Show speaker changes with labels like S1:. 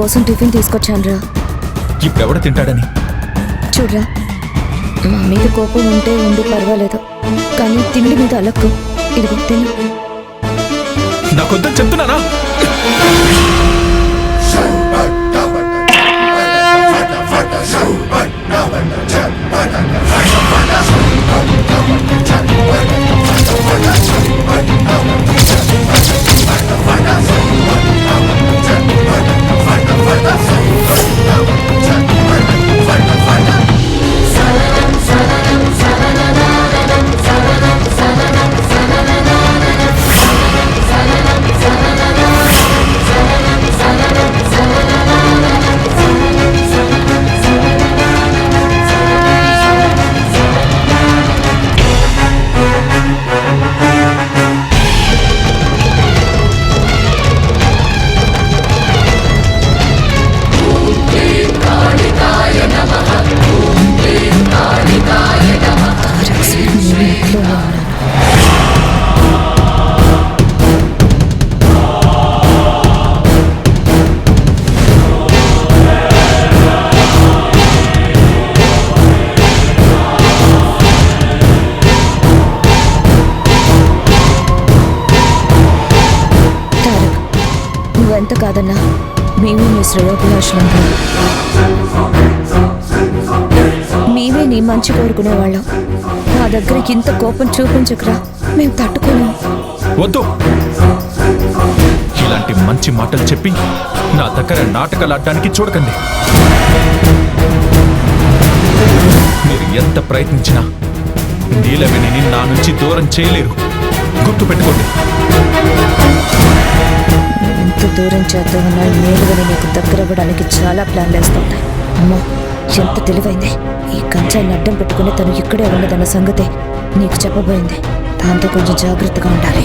S1: నీకోసం టిఫిన్ తీసుకొచ్చానురా.
S2: ఇప్పుడెవడ తింటాడని?
S1: చూడ్రా, మా మీద కోపం ఉంటే ఉండి పర్వాలేదు, కానీ తిండి మీద అలక్కు. ఇదిగో తిను.
S2: నాకొద్దని చెప్తున్నానా?
S1: నువ్వెంత కాదన్నా మేమే నీ శ్రేయోభిలాషులం, మేమే నీ మంచి కోరుకునేవాళ్ళం. నా దగ్గర ఇంత కోపం చూపించకురా, మేము తట్టుకోలేము.
S2: వద్దు, ఇలాంటి మంచి మాటలు చెప్పి నా దగ్గర నాటకాలు ఆడడానికి చూడకండి. మీరు ఎంత ప్రయత్నించినా నీలవేణిని నా నుంచి దూరం చేయలేరు. గుర్తు పెట్టుకోండి.
S1: ఎంత దూరం చేద్దామన్నా నీలవేణి నీకు దగ్గర అవ్వడానికి చాలా ప్లాన్లు వేస్తుంటాయి. అమ్మో, ఎంత తెలివైంది! ఈ కంచాన్ని అడ్డం పెట్టుకుని తను ఇక్కడే ఉన్నదన్న సంగతే నీకు చెప్పబోయింది. దాంతో కొంచెం జాగ్రత్తగా ఉండాలి.